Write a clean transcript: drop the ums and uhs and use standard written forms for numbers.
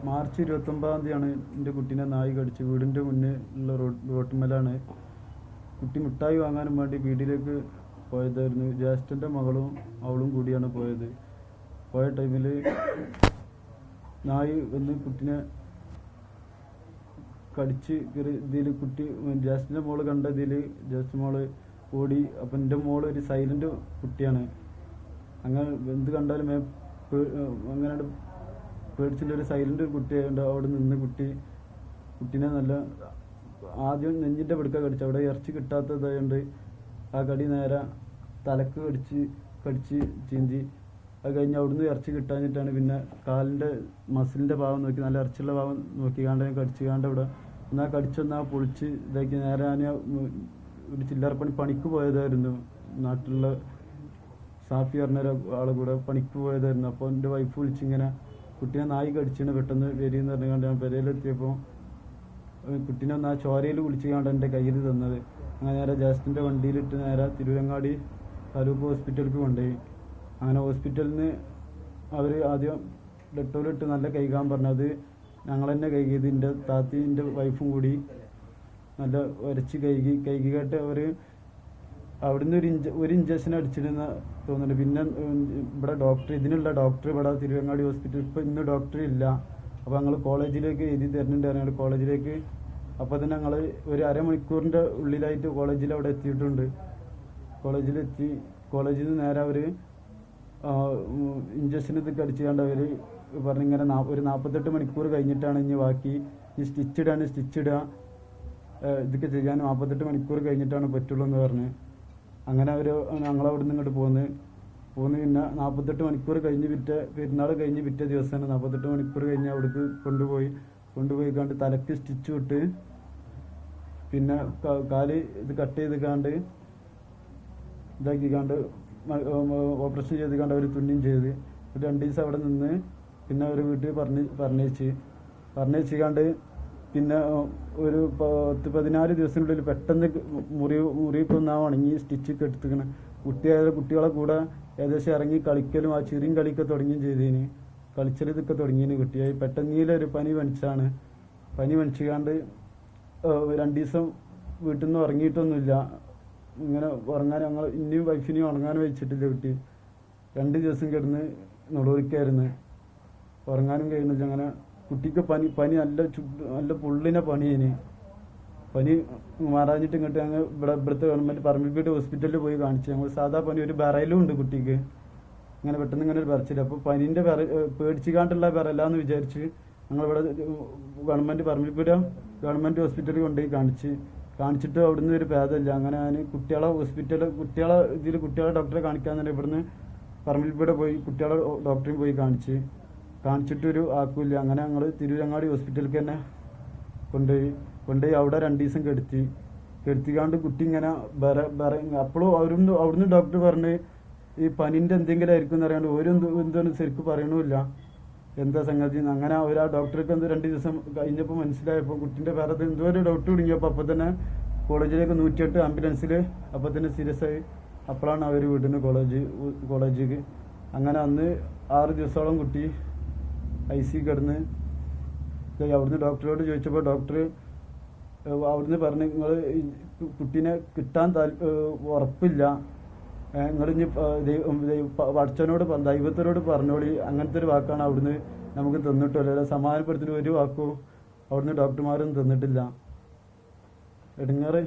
March 29 എൻ്റെ കുട്ടീനെ നായി കടിച്ച്. വീടിൻ്റെ മുന്നിൽ ഉള്ള റോട്ടുമ്മലാണ്. കുട്ടി മിഠായി വാങ്ങാനും വേണ്ടി വീട്ടിലേക്ക് പോയതായിരുന്നു. ജ്യേഷ്ഠൻ്റെ മകളും അവളും കൂടിയാണ് പോയത്. പോയ ടൈമിൽ നായി വന്ന് കുട്ടീനെ കടിച്ച് ഇതിൽ കുട്ടി ജ്യേഷ്ഠൻ്റെ മോള് കണ്ട ഇതിൽ ജ്യേഷ്ഠ മോള് ഓടി. അപ്പം എൻ്റെ മോള് ഒരു സൈലൻ്റ് കുട്ടിയാണ്. അങ്ങനെ എന്ത് കണ്ടാലും അങ്ങനെ പേടിച്ചിട്ട് ഒരു സൈലൻ്റ് കുട്ടിയായതുകൊണ്ട് അവിടെ നിന്ന് കുട്ടീനെ നല്ല ആദ്യം നെഞ്ചിൻ്റെ പിടുക്ക കടിച്ചു. അവിടെ ഇറച്ചി കിട്ടാത്തതായതുകൊണ്ട് ആ കടി നേരെ തലക്ക് കടിച്ച് ചീന്തി. അത് കഴിഞ്ഞ് അവിടുന്ന് ഇറച്ചി കിട്ടാഞ്ഞിട്ടാണ് പിന്നെ കാലിൻ്റെ മസിലിൻ്റെ ഭാഗം നോക്കി നല്ല ഇറച്ചിയുള്ള ഭാഗം നോക്കിക്കാണ്ട് കടിച്ചുകാണ്ട് അവിടെ എന്നാൽ കടിച്ചൊന്നാ പൊളിച്ച് ഇതാക്കി നേരെ ഞാൻ ഒരു ചില്ലറപ്പണി പണിക്ക് പോയതായിരുന്നു. നാട്ടിലുള്ള സാഫി പറഞ്ഞ ആളെ കൂടെ പണിക്ക് പോയതായിരുന്നു. അപ്പോൾ എൻ്റെ വൈഫ് വിളിച്ചിങ്ങനെ കുട്ടീനെ നായി കടിച്ചിന് പെട്ടെന്ന് വരിയെന്ന് പറഞ്ഞുകൊണ്ട് ഞാൻ പെരയിലെത്തിയപ്പോൾ കുട്ടീനെ ഒന്ന് ആ ചോരയിൽ വിളിച്ചുകൊണ്ട് എൻ്റെ കയ്യിൽ തന്നത്. അങ്ങനെ നേരെ ജ്യേഷ്ഠൻ്റെ വണ്ടിയിലിട്ട് നേരെ തിരുവരങ്ങാടി താലൂക്ക് ഹോസ്പിറ്റലിലേക്ക് കൊണ്ടുപോയി. അങ്ങനെ ഹോസ്പിറ്റലിൽ നിന്ന് അവർ ആദ്യം ഡെറ്റോളിട്ട് നല്ല കഴുകാൻ പറഞ്ഞത്. ഞങ്ങൾ തന്നെ കഴുകിയത്. എൻ്റെ താത്തിൻ്റെ വൈഫും കൂടി നല്ല ഉരച്ച് കഴുകിയിട്ട് അവർ അവിടുന്ന് ഒരു ഇഞ്ചക്ഷൻ അടിച്ചിരുന്ന തോന്നുന്നുണ്ട്. പിന്നെ ഇവിടെ ഇതിനുള്ള ഡോക്ടർ ഇവിടെ തിരുവങ്ങാടി ഹോസ്പിറ്റൽ ഇപ്പോൾ ഇന്ന് ഡോക്ടർ ഇല്ല. അപ്പോൾ ഞങ്ങൾ കോളേജിലേക്ക് എഴുതി തരുന്നുണ്ട്. ഞങ്ങൾ കോളേജിലേക്ക് അപ്പോൾ തന്നെ ഞങ്ങൾ ഒരു അരമണിക്കൂറിൻ്റെ ഉള്ളിലായിട്ട് കോളേജിൽ അവിടെ എത്തിയിട്ടുണ്ട്. കോളേജിലെത്തി. കോളേജിൽ നിന്ന് നേരെ അവർ ഇഞ്ചക്ഷൻ ഇതൊക്കെ അടിച്ചുകൊണ്ട് അവർ പറഞ്ഞിങ്ങനെ ഒരു 48 മണിക്കൂർ കഴിഞ്ഞിട്ടാണ് ഇനി ബാക്കി സ്റ്റിച്ചിടുക ഇതൊക്കെ ചെയ്യാൻ 48 മണിക്കൂർ കഴിഞ്ഞിട്ടാണ് പറ്റുള്ളൂ എന്ന് പറഞ്ഞ്. അങ്ങനെ ഞങ്ങളവിടെ നിന്ന് ഇങ്ങോട്ട് പോന്ന് പിന്നെ 48 മണിക്കൂർ കഴിഞ്ഞ് പെരുന്നാൾ കഴിഞ്ഞ് പിറ്റേ ദിവസമാണ് 48 മണിക്കൂർ കഴിഞ്ഞ് അവിടേക്ക് കൊണ്ടുപോയി കണ്ട് തലക്ക് സ്റ്റിച്ച് വിട്ട് പിന്നെ കാല് ഇത് കട്ട് ചെയ്ത് ഇതാക്കിക്കാണ്ട് ഓപ്പറേഷൻ ചെയ്ത് കണ്ട് അവർ തുന്നിയും ചെയ്ത് 2 ദിവസം അവിടെ നിന്ന് പിന്നെ അവർ വീട്ടിൽ പറഞ്ഞേച്ചിക്കാണ്ട് പിന്നെ ഒരു 10-14 ദിവസത്തിനുള്ളിൽ പെട്ടെന്ന് മുറിക്കൊന്നാ ഉണങ്ങി സ്റ്റിച്ചൊക്കെ എടുത്തിക്കണം. കുട്ടികളെ കൂടെ ഏകദേശം ഇറങ്ങി കളിക്കലും ആ ചെറിയും കളിയൊക്കെ തുടങ്ങുകയും ചെയ്തതിന് കളിച്ചലിതൊക്കെ തുടങ്ങിയതിന് കുട്ടിയായി പെട്ടെന്നീലൊരു പനി പനിച്ചാണ്ട് 2 ദിവസം വീട്ടിൽ നിന്ന് ഉറങ്ങിയിട്ടൊന്നുമില്ല. ഇങ്ങനെ ഉറങ്ങാൻ ഞങ്ങൾ ഇനിയും വൈഫിനെയും ഉറങ്ങാൻ വെച്ചിട്ടില്ല. കുട്ടി 2 ദിവസം കിടന്ന് നുളോറിക്കായിരുന്നു. ഉറങ്ങാനും കഴിയുന്നില്ല. അങ്ങനെ കുട്ടിക്ക് പനി നല്ല പൊള്ളിന പനിയേന്. പനി മാറാഞ്ഞിട്ട് ഇങ്ങോട്ട് ഞങ്ങൾ ഇവിടുത്തെ ഗവൺമെൻറ് പറമ്പിൽപ്പേട്ട് ഹോസ്പിറ്റലിൽ പോയി കാണിച്ചു. ഞങ്ങൾ സാധാ പനി ഒരു വിറയലും ഉണ്ട് കുട്ടിക്ക്. ഇങ്ങനെ പെട്ടെന്ന് ഇങ്ങനെ ഒരു വിറച്ചില്ല. അപ്പോൾ പനീൻ്റെ പേടിച്ചിക്കാണ്ടുള്ള വിറയലാന്ന് വിചാരിച്ച് ഞങ്ങളിവിടെ ഗവൺമെൻറ് പറമ്പിൽപ്പേട്ട ഗവൺമെൻറ് ഹോസ്പിറ്റലിൽ കൊണ്ടുപോയി കാണിച്ചിട്ട് അവിടുന്ന് ഒരു ഭേദമില്ല. അങ്ങനെ ഞാൻ കുട്ടികളെ ഡോക്ടറെ കാണിക്കാന്ന് ഇവിടുന്ന് പറമ്പിൽപ്പേട്ട പോയി കുട്ടികളെ ഡോക്ടറെയും പോയി കാണിച്ചിട്ടൊരു ആക്കില്ല. അങ്ങനെ ഞങ്ങൾ തിരുവരങ്ങാടി ഹോസ്പിറ്റലിലേക്ക് തന്നെ കൊണ്ടുപോയി അവിടെ 2 ദിവസം കെടുത്തിക്കാണ്ട് കുട്ടി ഇങ്ങനെ അപ്പോഴും അവിടുന്ന് ഡോക്ടർ പറഞ്ഞ് ഈ പനിൻ്റെ എന്തെങ്കിലും ആയിരിക്കും എന്ന് അറിയാണ്ട് എന്തോന്നും ശരിക്കും പറയണമില്ല എന്താ സംഗതി. അങ്ങനെ ആ ഡോക്ടർക്ക് 2 ദിവസം കഴിഞ്ഞപ്പോൾ മനസ്സിലായപ്പോൾ കുട്ടീൻ്റെ വേറെ എന്തോ ഒരു ഡൗട്ട് തുടങ്ങിയപ്പോൾ അപ്പോൾ തന്നെ കോളേജിലേക്ക് 108 ആംബുലൻസിൽ അപ്പോൾ തന്നെ സീരിയസ് ആയി. അപ്പോഴാണ് അവർ വീട്ടിന് കോളേജിലേക്ക്. അങ്ങനെ അന്ന് 6 ദിവസത്തോളം കുട്ടി IC കിടന്ന് അവിടുന്ന് ഡോക്ടറോട് ചോദിച്ചപ്പോൾ ഡോക്ടർ അവിടുന്ന് പറഞ്ഞ് നിങ്ങൾ കുട്ടീനെ കിട്ടാൻ ഉറപ്പില്ല, നിങ്ങളിഞ്ഞ് പഠിച്ചവനോട് ദൈവത്തിനോട് പറഞ്ഞോളി, അങ്ങനത്തെ ഒരു വാക്കാണ് അവിടുന്ന് നമുക്ക് തന്നിട്ടില്ല. സമാധാനപ്പെടുത്തിന് ഒരു വാക്കും അവിടുന്ന് ഡോക്ടർമാരൊന്നും തന്നിട്ടില്ല. എടുങ്ങാറ്